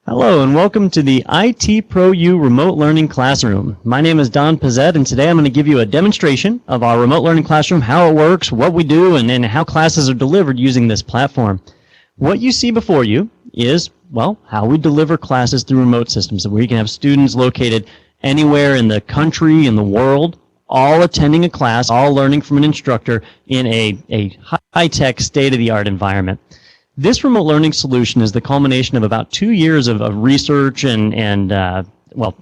Hello and welcome to the IT Pro U Remote Learning Classroom. My name is Don Pizzette and today I'm going to give you a demonstration of our remote learning classroom, how it works, what we do, and how classes are delivered using this platform. What you see before you is, well, how we deliver classes through remote systems, so where you can have students located anywhere in the country, in the world, all attending a class, all learning from an instructor in a high-tech, state-of-the-art environment. This remote learning solution is the culmination of about 2 years of research and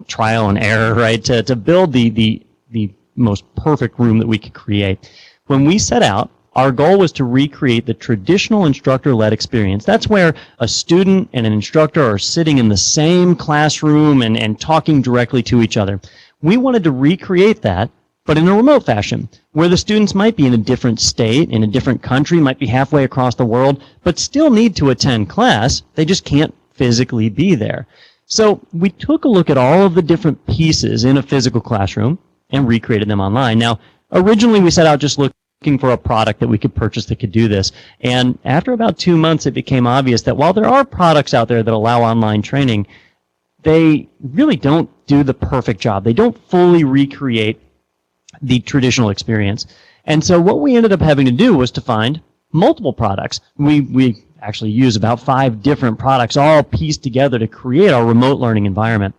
trial and error, right, to build the most perfect room that we could create. When we set out, our goal was to recreate the traditional instructor-led experience. That's where a student and an instructor are sitting in the same classroom and talking directly to each other. We wanted to recreate that, but in a remote fashion, where the students might be in a different state, in a different country, might be halfway across the world, but still need to attend class. They just can't physically be there. So we took a look at all of the different pieces in a physical classroom and recreated them online. Now, originally we set out just looking for a product that we could purchase that could do this. And after about 2 months, it became obvious that while there are products out there that allow online training, they really don't do the perfect job. They don't fully recreate the traditional experience. And so what we ended up having to do was to find multiple products. We actually use about 5 different products all pieced together to create our remote learning environment.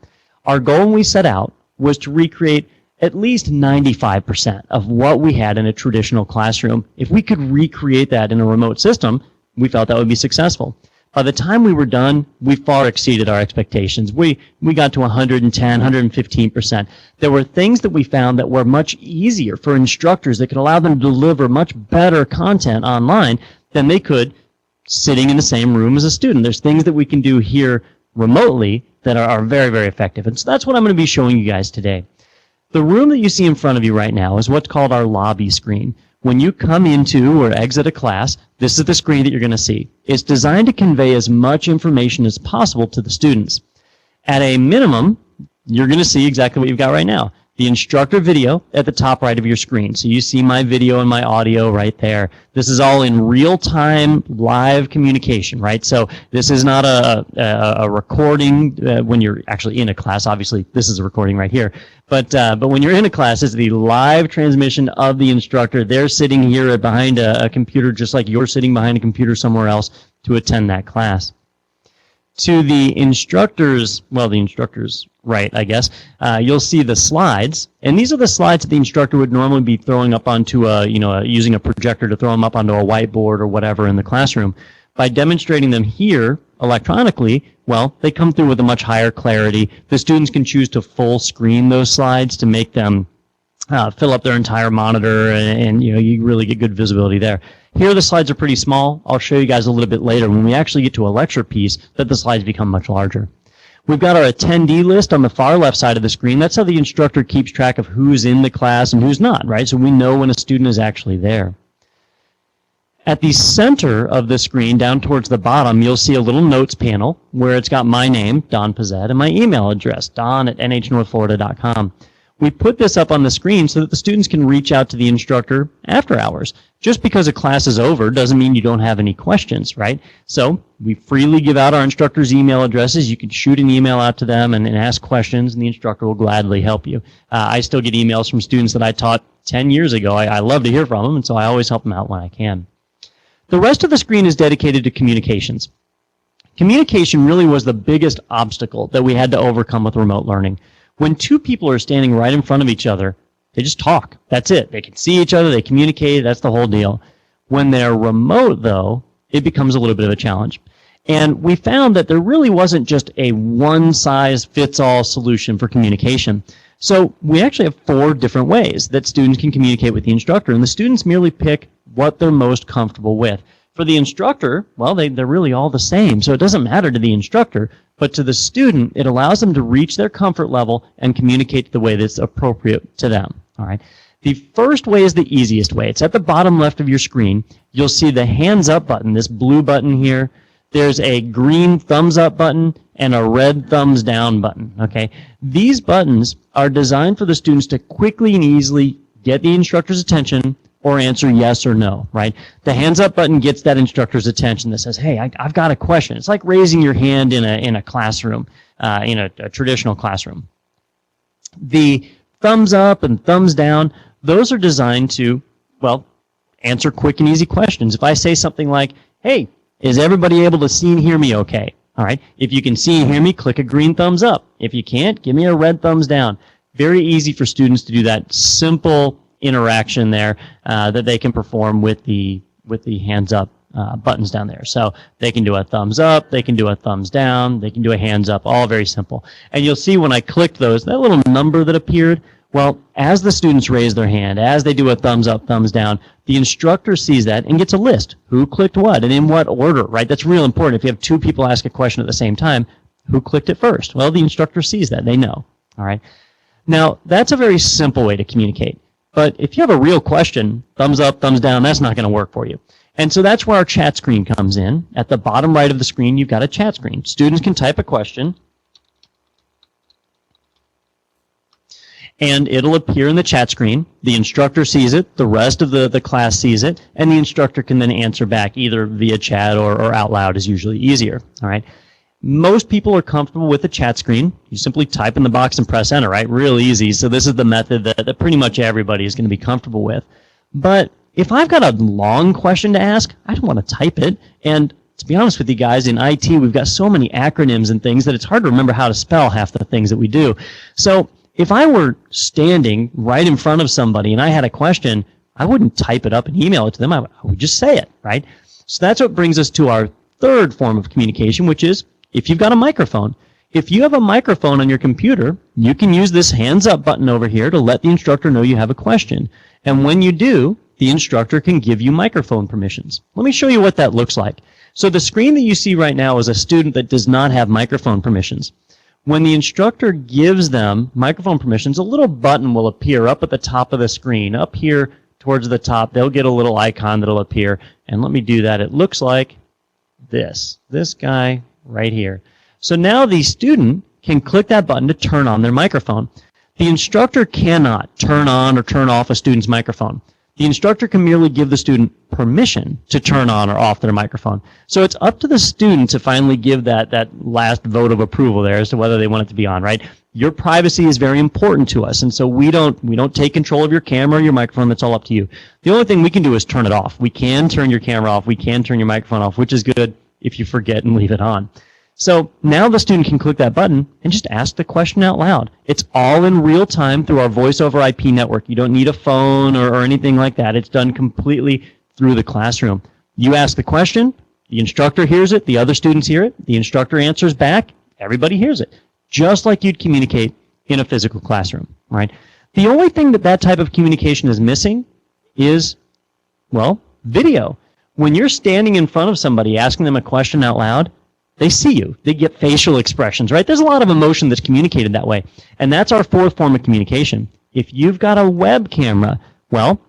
Our goal when we set out was to recreate at least 95% of what we had in a traditional classroom. If we could recreate that in a remote system, we felt that would be successful. By the time we were done, we far exceeded our expectations. We got to 110, 115%. There were things that we found that were much easier for instructors that could allow them to deliver much better content online than they could sitting in the same room as a student. There's things that we can do here remotely that are very, very effective. And so that's what I'm going to be showing you guys today. The room that you see in front of you right now is what's called our lobby screen. When you come into or exit a class, this is the screen that you're going to see. It's designed to convey as much information as possible to the students. At a minimum, you're going to see exactly what you've got right now. The instructor video at the top right of your screen. So you see my video and my audio right there. This is all in real-time live communication, right? So this is not a recording when you're actually in a class. Obviously, this is a recording right here. But when you're in a class, it's the live transmission of the instructor. They're sitting here behind a computer just like you're sitting behind a computer somewhere else to attend that class. To the instructor's, well, the instructor's right, I guess, you'll see the slides. And these are the slides that the instructor would normally be throwing up onto using a projector to throw them up onto a whiteboard or whatever in the classroom. By demonstrating them here electronically, well, they come through with a much higher clarity. The students can choose to full screen those slides to make them fill up their entire monitor, and you really get good visibility there. Here the slides are pretty small. I'll show you guys a little bit later when we actually get to a lecture piece that the slides become much larger. We've got our attendee list on the far left side of the screen. That's how the instructor keeps track of who's in the class and who's not, right? So we know when a student is actually there. At the center of the screen, down towards the bottom, you'll see a little notes panel where it's got my name, Don Pizzette, and my email address, don@nhnorthflorida.com. We put this up on the screen so that the students can reach out to the instructor after hours. Just because a class is over doesn't mean you don't have any questions, right? So we freely give out our instructors' email addresses. You can shoot an email out to them and ask questions, and the instructor will gladly help you. I still get emails from students that I taught 10 years ago. I love to hear from them, and so I always help them out when I can. The rest of the screen is dedicated to communications. Communication really was the biggest obstacle that we had to overcome with remote learning. When 2 people are standing right in front of each other, they just talk. That's it. They can see each other, they communicate, that's the whole deal. When they're remote, though, it becomes a little bit of a challenge. And we found that there really wasn't just a one-size-fits-all solution for communication. So we actually have 4 different ways that students can communicate with the instructor, and the students merely pick what they're most comfortable with. For the instructor, well, they're really all the same, so it doesn't matter to the instructor, but to the student, it allows them to reach their comfort level and communicate the way that's appropriate to them. All right. The first way is the easiest way. It's at the bottom left of your screen. You'll see the hands up button, this blue button here. There's a green thumbs up button and a red thumbs down button. Okay. These buttons are designed for the students to quickly and easily get the instructor's attention or answer yes or no, right? The hands up button gets that instructor's attention that says, hey, I've got a question. It's like raising your hand in a classroom, in a traditional classroom. The thumbs up and thumbs down, those are designed to, well, answer quick and easy questions. If I say something like, hey, is everybody able to see and hear me okay? All right. If you can see and hear me, click a green thumbs up. If you can't, give me a red thumbs down. Very easy for students to do that simple interaction there that they can perform with the hands up buttons down there. So they can do a thumbs up, they can do a thumbs down, they can do a hands up, all very simple. And you'll see when I clicked those, that little number that appeared, well, as the students raise their hand, as they do a thumbs up, thumbs down, the instructor sees that and gets a list. Who clicked what and in what order, right? That's real important. If you have two people ask a question at the same time, who clicked it first? Well, the instructor sees that. They know, all right? Now, that's a very simple way to communicate. But if you have a real question, thumbs up, thumbs down, that's not going to work for you. And so that's where our chat screen comes in. At the bottom right of the screen, you've got a chat screen. Students can type a question, and it'll appear in the chat screen. The instructor sees it, the rest of the class sees it, and the instructor can then answer back either via chat or out loud is usually easier. All right. Most people are comfortable with the chat screen. You simply type in the box and press enter, right? Real easy. So this is the method that pretty much everybody is going to be comfortable with. But if I've got a long question to ask, I don't want to type it. And to be honest with you guys, in IT, we've got so many acronyms and things that it's hard to remember how to spell half the things that we do. So if I were standing right in front of somebody and I had a question, I wouldn't type it up and email it to them. I would just say it, right? So that's what brings us to our third form of communication, which is if you've got a microphone. If you have a microphone on your computer, you can use this hands up button over here to let the instructor know you have a question. And when you do, the instructor can give you microphone permissions. Let me show you what that looks like. So the screen that you see right now is a student that does not have microphone permissions. When the instructor gives them microphone permissions, a little button will appear up at the top of the screen. Up here towards the top, they'll get a little icon that'll appear. And let me do that. It looks like this guy right here. So now the student can click that button to turn on their microphone. The instructor cannot turn on or turn off a student's microphone. The instructor can merely give the student permission to turn on or off their microphone. So it's up to the student to finally give that last vote of approval there as to whether they want it to be on, right? Your privacy is very important to us, and so we don't take control of your camera or your microphone. That's all up to you. The only thing we can do is turn it off. We can turn your camera off. We can turn your microphone off, which is good if you forget and leave it on. So now the student can click that button and just ask the question out loud. It's all in real time through our voice over IP network. You don't need a phone or anything like that. It's done completely through the classroom. You ask the question, the instructor hears it, the other students hear it, the instructor answers back, everybody hears it, just like you'd communicate in a physical classroom, right? The only thing that type of communication is missing is, well, video. When you're standing in front of somebody asking them a question out loud, they see you. They get facial expressions, right? There's a lot of emotion that's communicated that way. And that's our fourth form of communication. If you've got a web camera, well,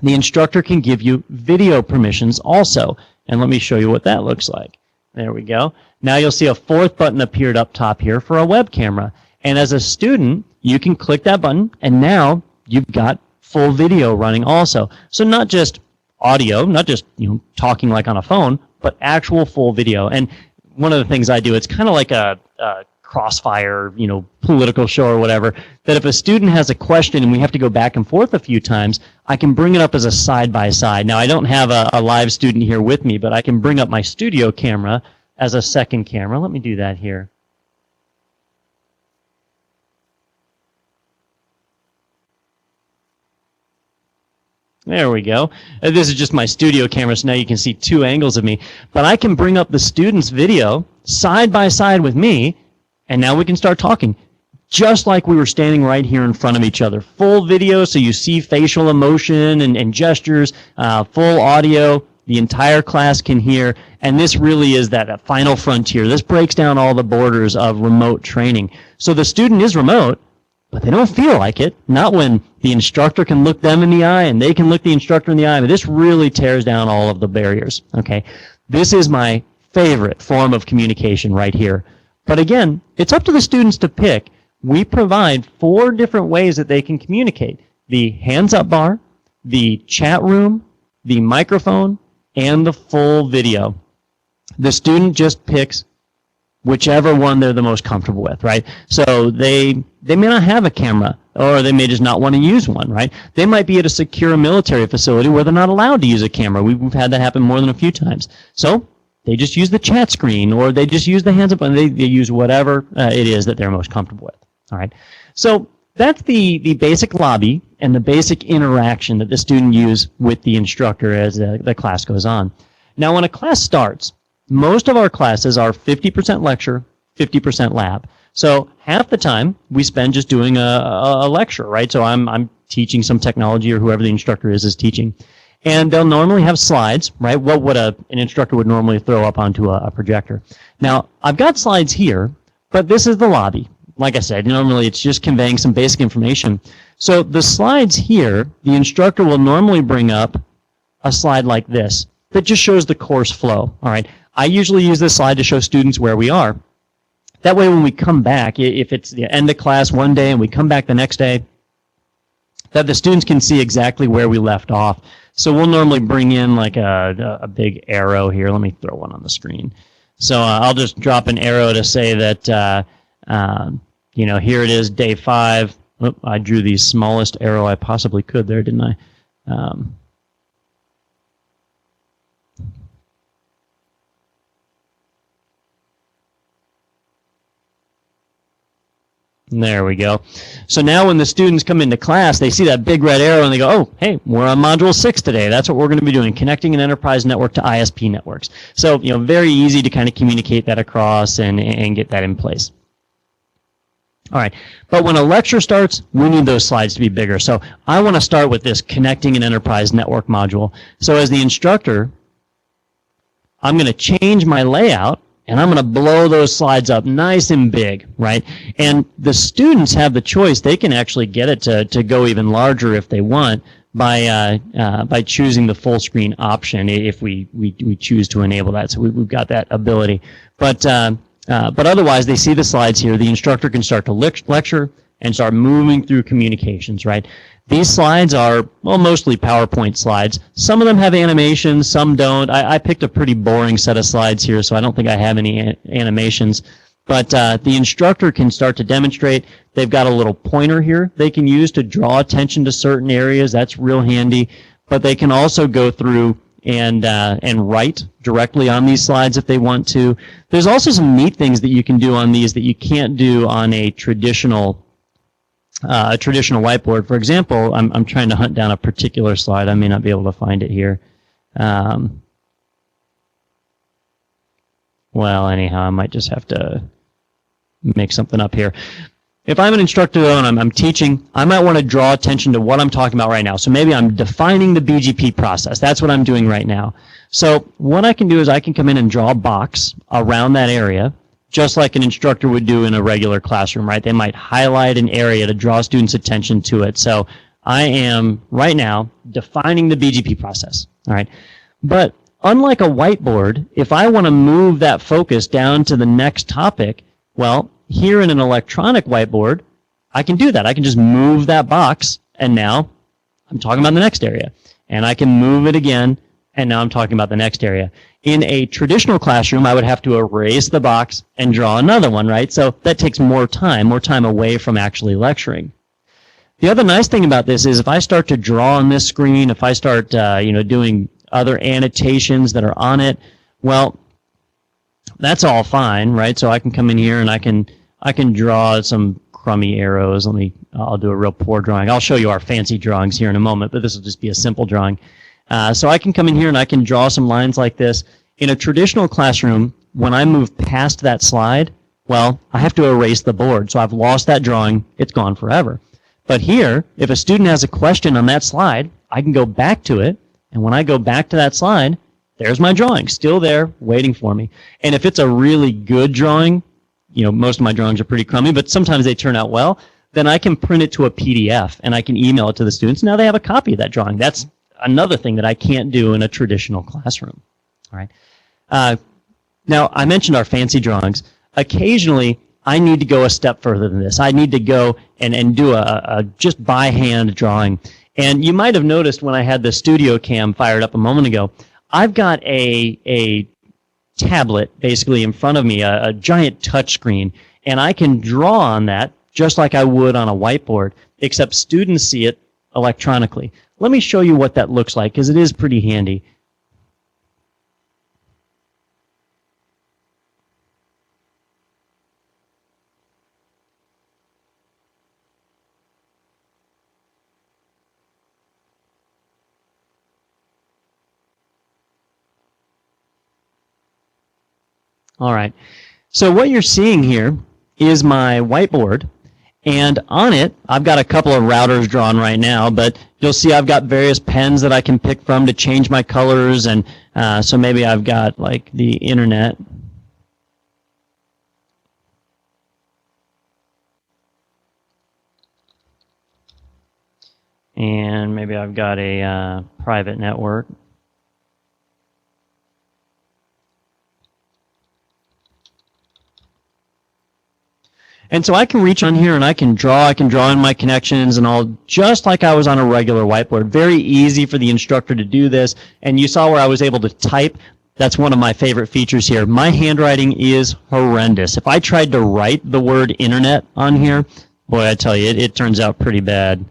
the instructor can give you video permissions also. And let me show you what that looks like. There we go. Now you'll see a fourth button appeared up top here for a web camera. And as a student, you can click that button, and now you've got full video running also. So not just audio, not just talking like on a phone, but actual full video. And one of the things I do, it's kind of like a crossfire, political show or whatever, that if a student has a question and we have to go back and forth a few times, I can bring it up as a side-by-side. Now, I don't have a live student here with me, but I can bring up my studio camera as a second camera. Let me do that here. There we go. This is just my studio camera, so now you can see two angles of me. But I can bring up the student's video side by side with me, and now we can start talking, just like we were standing right here in front of each other. Full video, so you see facial emotion and gestures, full audio, the entire class can hear, and this really is that final frontier. This breaks down all the borders of remote training. So the student is remote, but they don't feel like it. Not when the instructor can look them in the eye and they can look the instructor in the eye. But this really tears down all of the barriers. Okay, this is my favorite form of communication right here. But again, it's up to the students to pick. We provide 4 different ways that they can communicate: the hands up bar, the chat room, the microphone, and the full video. The student just picks whichever one they're the most comfortable with, right? So they may not have a camera, or they may just not want to use one, right? They might be at a secure military facility where they're not allowed to use a camera. We've had that happen more than a few times. So they just use the chat screen, or they just use the hands-up button. They use whatever it is that they're most comfortable with, all right? So that's the basic lobby and the basic interaction that the student uses with the instructor as the class goes on. Now, when a class starts, most of our classes are 50% lecture, 50% lab. So half the time we spend just doing a lecture, right? So I'm teaching some technology, or whoever the instructor is teaching. And they'll normally have slides, right? What would an instructor would normally throw up onto a projector. Now, I've got slides here, but this is the lobby. Like I said, normally it's just conveying some basic information. So the slides here, the instructor will normally bring up a slide like this that just shows the course flow, all right? I usually use this slide to show students where we are. That way when we come back, if it's the end of class one day and we come back the next day, that the students can see exactly where we left off. So we'll normally bring in like a big arrow here. Let me throw one on the screen. So I'll just drop an arrow to say that, you know, here it is, day 5. Oop, I drew the smallest arrow I possibly could there, didn't I? There we go. So now when the students come into class, they see that big red arrow and they go, oh, hey, we're on Module 6 today. That's what we're going to be doing, connecting an enterprise network to ISP networks. So, you know, very easy to kind of communicate that across and get that in place. All right, but when a lecture starts, we need those slides to be bigger. So I want to start with this connecting an enterprise network module. So as the instructor, I'm going to change my layout, and I'm going to blow those slides up nice and big, right? And the students have the choice. They can actually get it to go even larger if they want by choosing the full screen option if we choose to enable that. So we've got that ability. But otherwise, they see the slides here. The instructor can start to lecture and start moving through communications, right? These slides are, well, mostly PowerPoint slides. Some of them have animations, some don't. I picked a pretty boring set of slides here, so I don't think I have any animations. But the instructor can start to demonstrate. They've got a little pointer here they can use to draw attention to certain areas. That's real handy. But they can also go through and write directly on these slides if they want to. There's also some neat things that you can do on these that you can't do on a traditional whiteboard. For example, I'm trying to hunt down a particular slide. I may not be able to find it here. Well, anyhow, I might just have to make something up here. If I'm an instructor though and I'm teaching, I might want to draw attention to what I'm talking about right now. So maybe I'm defining the BGP process. That's what I'm doing right now. So what I can do is I can come in and draw a box around that area, just like an instructor would do in a regular classroom, right? They might highlight an area to draw students' attention to it. So I am, right now, defining the BGP process, all right? But unlike a whiteboard, if I want to move that focus down to the next topic, well, here in an electronic whiteboard, I can do that. I can just move that box, and now I'm talking about the next area. And I can move it again, and now I'm talking about the next area. In a traditional classroom, I would have to erase the box and draw another one, right? So that takes more time away from actually lecturing. The other nice thing about this is if I start to draw on this screen, if I start doing other annotations that are on it, well, that's all fine, right? So I can come in here and I can draw some crummy arrows. I'll do a real poor drawing. I'll show you our fancy drawings here in a moment, but this will just be a simple drawing. So I can come in here and I can draw some lines like this. In a traditional classroom, when I move past that slide, well, I have to erase the board. So I've lost that drawing. It's gone forever. But here, if a student has a question on that slide, I can go back to it. And when I go back to that slide, there's my drawing, still there, waiting for me. And if it's a really good drawing, most of my drawings are pretty crummy, but sometimes they turn out well, then I can print it to a PDF and I can email it to the students. Now they have a copy of that drawing. That's another thing that I can't do in a traditional classroom. All right. Now, I mentioned our fancy drawings. Occasionally, I need to go a step further than this. I need to go and do a just by hand drawing. And you might have noticed when I had the studio cam fired up a moment ago, I've got a tablet basically in front of me, a giant touch screen, and I can draw on that just like I would on a whiteboard, except students see it electronically. Let me show you what that looks like, because it is pretty handy. All right. So what you're seeing here is my whiteboard, and on it, I've got a couple of routers drawn right now, but you'll see I've got various pens that I can pick from to change my colors, and so maybe I've got like the internet. And maybe I've got a private network. And so I can reach on here and I can draw in my connections and all, just like I was on a regular whiteboard. Very easy for the instructor to do this. And you saw where I was able to type. That's one of my favorite features here. My handwriting is horrendous. If I tried to write the word internet on here, boy, I tell you, it turns out pretty bad.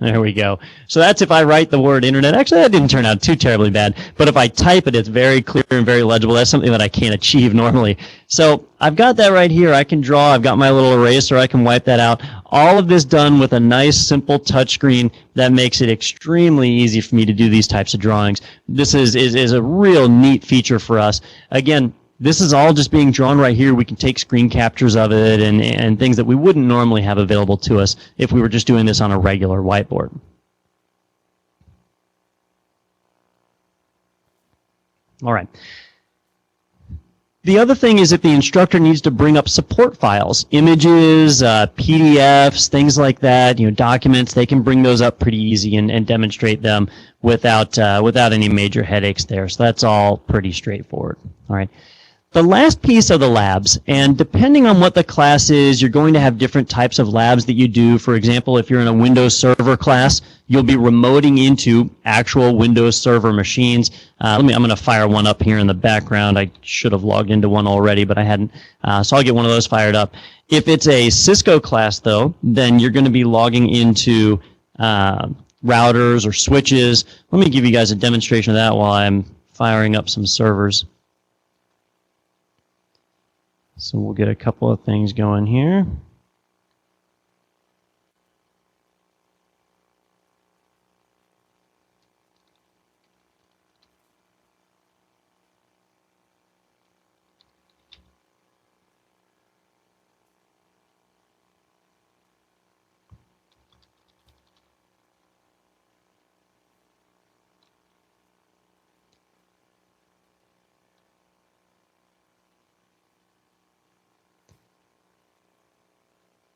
There we go. So that's if I write the word internet. Actually, that didn't turn out too terribly bad. But if I type it, it's very clear and very legible. That's something that I can't achieve normally. So I've got that right here. I can draw. I've got my little eraser. I can wipe that out. All of this done with a nice, simple touch screen that makes it extremely easy for me to do these types of drawings. This is a real neat feature for us. Again, this is all just being drawn right here. We can take screen captures of it and things that we wouldn't normally have available to us if we were just doing this on a regular whiteboard. All right. The other thing is if the instructor needs to bring up support files, images, PDFs, things like that, documents, they can bring those up pretty easy and demonstrate them without any major headaches there. So that's all pretty straightforward. All right. The last piece of the labs, and depending on what the class is, you're going to have different types of labs that you do. For example, if you're in a Windows Server class, you'll be remoting into actual Windows Server machines. I'm going to fire one up here in the background. I should have logged into one already, but I hadn't. So I'll get one of those fired up. If it's a Cisco class, though, then you're going to be logging into routers or switches. Let me give you guys a demonstration of that while I'm firing up some servers. So we'll get a couple of things going here.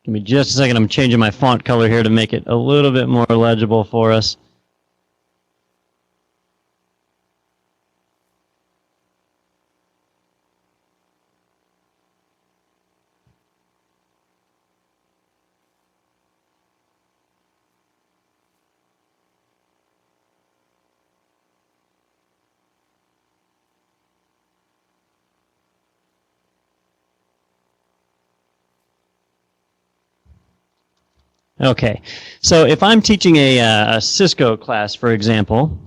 Give me just a second. I'm changing my font color here to make it a little bit more legible for us. Okay, so if I'm teaching a Cisco class, for example,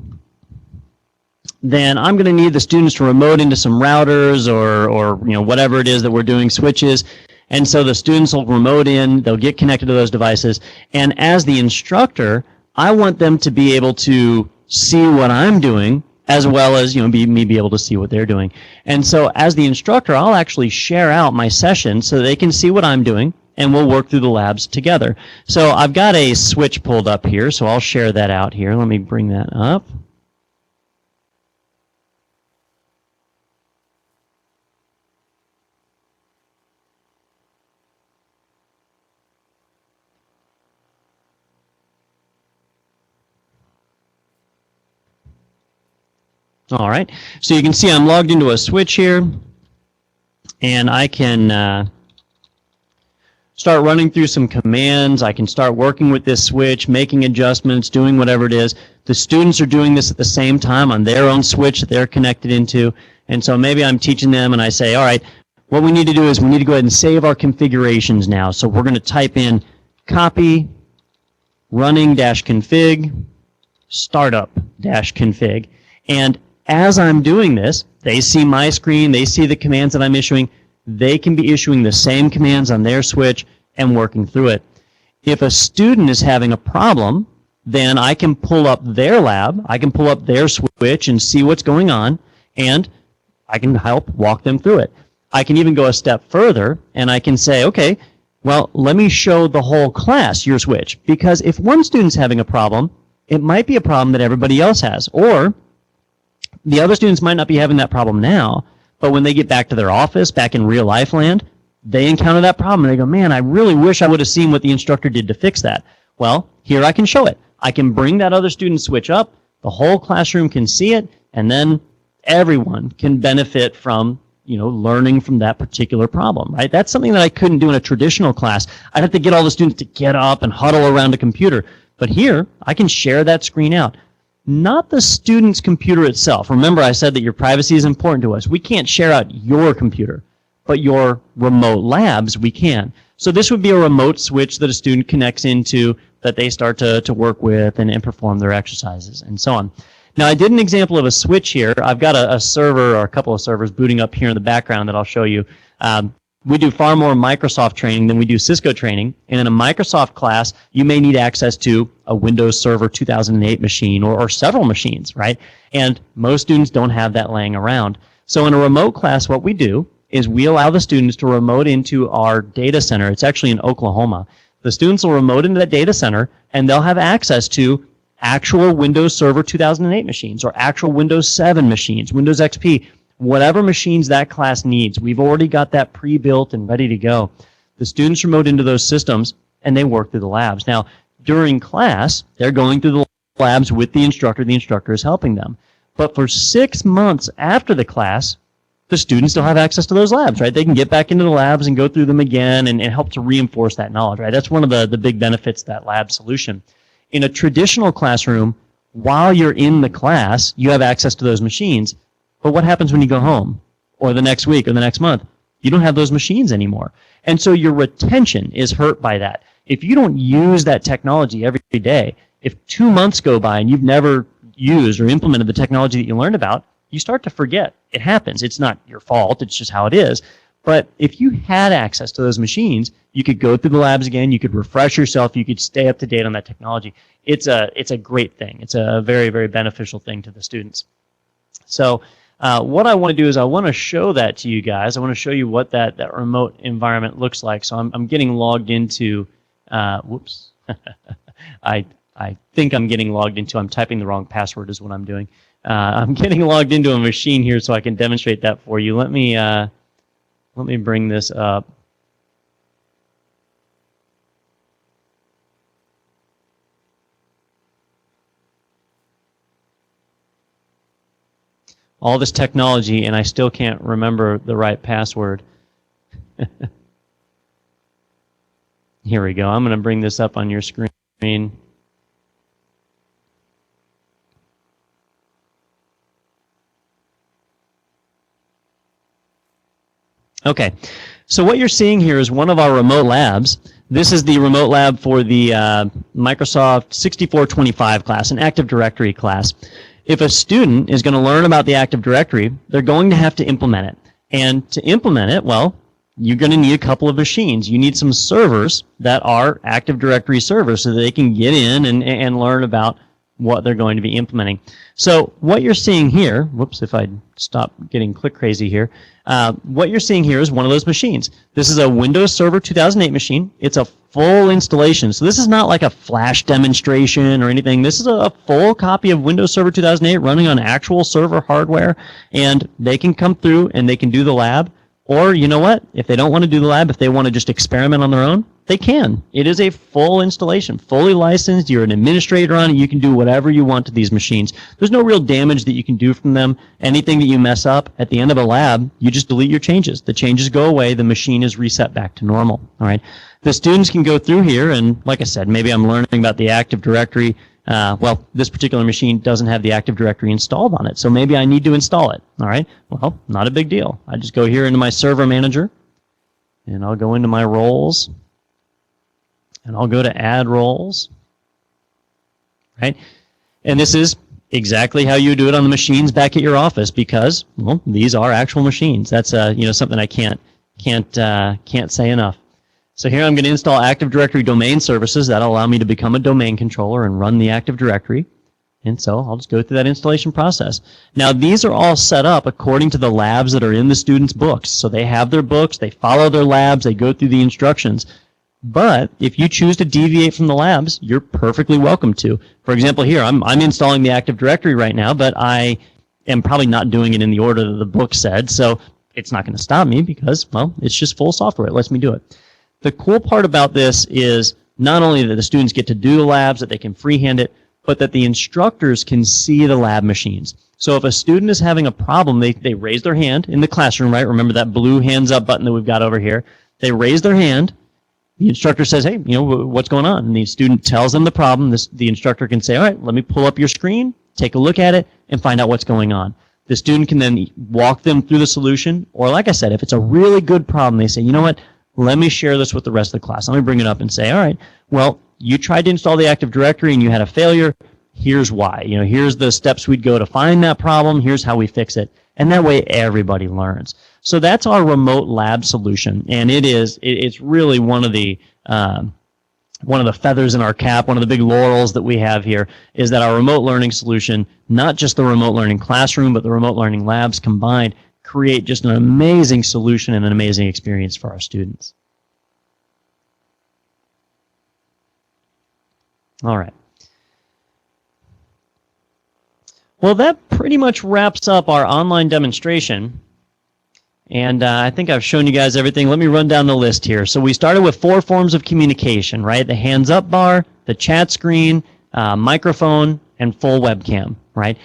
then I'm going to need the students to remote into some routers or whatever it is that we're doing, switches. And so the students will remote in, they'll get connected to those devices. And as the instructor, I want them to be able to see what I'm doing as well as me be able to see what they're doing. And so as the instructor, I'll actually share out my session so they can see what I'm doing, and we'll work through the labs together. So I've got a switch pulled up here, so I'll share that out here. Let me bring that up. All right, so you can see I'm logged into a switch here, and I can start running through some commands. I can start working with this switch, making adjustments, doing whatever it is. The students are doing this at the same time on their own switch that they're connected into. And so maybe I'm teaching them and I say, all right, what we need to do is we need to go ahead and save our configurations now. So we're going to type in copy running-config startup-config. And as I'm doing this, they see my screen, they see the commands that I'm issuing. They can be issuing the same commands on their switch and working through it. If a student is having a problem, then I can pull up their lab, I can pull up their switch and see what's going on, and I can help walk them through it. I can even go a step further, and I can say, okay, well, let me show the whole class your switch, because if one student's having a problem, it might be a problem that everybody else has, or the other students might not be having that problem now, but when they get back to their office, back in real life land, they encounter that problem and they go, man, I really wish I would have seen what the instructor did to fix that. Well, here I can show it. I can bring that other student switch up, the whole classroom can see it, and then everyone can benefit from, learning from that particular problem, right? That's something that I couldn't do in a traditional class. I'd have to get all the students to get up and huddle around a computer. But here, I can share that screen out. Not the student's computer itself. Remember, I said that your privacy is important to us. We can't share out your computer, but your remote labs, we can. So this would be a remote switch that a student connects into that they start to work with and perform their exercises and so on. Now, I did an example of a switch here. I've got a server or a couple of servers booting up here in the background that I'll show you. We do far more Microsoft training than we do Cisco training. And in a Microsoft class, you may need access to a Windows Server 2008 machine or several machines, right? And most students don't have that laying around. So in a remote class, what we do is we allow the students to remote into our data center. It's actually in Oklahoma. The students will remote into that data center, and they'll have access to actual Windows Server 2008 machines or actual Windows 7 machines, Windows XP, whatever machines that class needs. We've already got that pre-built and ready to go. The students remote into those systems, and they work through the labs. Now, during class, they're going through the labs with the instructor. The instructor is helping them. But for 6 months after the class, the students still have access to those labs, right? They can get back into the labs and go through them again and help to reinforce that knowledge, right? That's one of the big benefits of that lab solution. In a traditional classroom, while you're in the class, you have access to those machines. But what happens when you go home or the next week or the next month? You don't have those machines anymore. And so your retention is hurt by that. If you don't use that technology every day, if 2 months go by and you've never used or implemented the technology that you learned about, you start to forget. It happens. It's not your fault. It's just how it is. But if you had access to those machines, you could go through the labs again. You could refresh yourself. You could stay up to date on that technology. It's a great thing. It's a very, very beneficial thing to the students. So what I want to do is I want to show that to you guys. I want to show you what that remote environment looks like. So I'm getting logged into, whoops, I think I'm getting logged into, I'm typing the wrong password is what I'm doing. I'm getting logged into a machine here so I can demonstrate that for you. Let me bring this up. All this technology, and I still can't remember the right password. Here we go. I'm going to bring this up on your screen. Okay, so what you're seeing here is one of our remote labs. This is the remote lab for the Microsoft 6425 class, an Active Directory class. If a student is going to learn about the Active Directory, they're going to have to implement it. And to implement it, well, you're going to need a couple of machines. You need some servers that are Active Directory servers so that they can get in and learn about what they're going to be implementing. So what you're seeing here, whoops, if I stop getting click crazy here, what you're seeing here is one of those machines. This is a Windows Server 2008 machine. It's a full installation. So this is not like a flash demonstration or anything. This is a full copy of Windows Server 2008 running on actual server hardware, and they can come through and they can do the lab. Or, you know what, if they don't want to do the lab, if they want to just experiment on their own, they can. It is a full installation, fully licensed. You're an administrator on it. You can do whatever you want to these machines. There's no real damage that you can do from them. Anything that you mess up at the end of a lab, you just delete your changes. The changes go away. The machine is reset back to normal. All right. The students can go through here, and like I said, maybe I'm learning about the Active Directory. Well, this particular machine doesn't have the Active Directory installed on it, so maybe I need to install it. All right, well, not a big deal. I just go here into my Server Manager, and I'll go into my roles, and I'll go to Add Roles. Right, and this is exactly how you do it on the machines back at your office, because, well, these are actual machines. That's something I can't say enough. So here I'm going to install Active Directory domain services. That'll allow me to become a domain controller and run the Active Directory. And so I'll just go through that installation process. Now, these are all set up according to the labs that are in the students' books. So they have their books, they follow their labs, they go through the instructions. But if you choose to deviate from the labs, you're perfectly welcome to. For example, here, I'm installing the Active Directory right now, but I am probably not doing it in the order that the book said, so it's not going to stop me because, well, it's just full software. It lets me do it. The cool part about this is not only that the students get to do the labs, that they can freehand it, but that the instructors can see the lab machines. So if a student is having a problem, they raise their hand in the classroom, right? Remember that blue hands up button that we've got over here. They raise their hand. The instructor says, hey, what's going on? And the student tells them the problem. The instructor can say, all right, let me pull up your screen, take a look at it, and find out what's going on. The student can then walk them through the solution. Or like I said, if it's a really good problem, they say, you know what, let me share this with the rest of the class. Let me bring it up and say, all right, well, you tried to install the Active Directory and you had a failure. Here's why. Here's the steps we'd go to find that problem. Here's how we fix it. And that way everybody learns. So that's our remote lab solution, and it's really one of the feathers in our cap, one of the big laurels that we have here is that our remote learning solution, not just the remote learning classroom, but the remote learning labs combined, create just an amazing solution and an amazing experience for our students. All right. Well, that pretty much wraps up our online demonstration. And I think I've shown you guys everything. Let me run down the list here. So we started with 4 forms of communication, right? The hands up bar, the chat screen, microphone, and full webcam, right?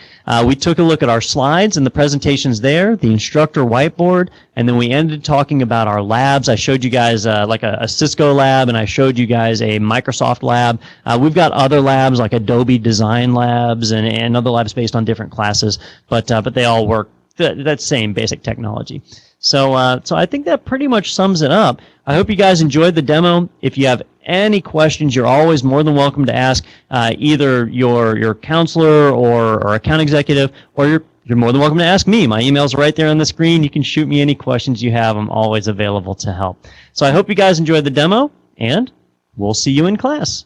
We took a look at our slides and the presentations there, the instructor whiteboard, and then we ended talking about our labs. I showed you guys like a Cisco lab, and I showed you guys a Microsoft lab. We've got other labs like Adobe Design Labs and other labs based on different classes, but they all work that same basic technology. So I think that pretty much sums it up. I hope you guys enjoyed the demo. If you have any questions, you're always more than welcome to ask either your counselor or account executive, or you're more than welcome to ask me. My email's right there on the screen. You can shoot me any questions you have. I'm always available to help. So I hope you guys enjoyed the demo, and we'll see you in class.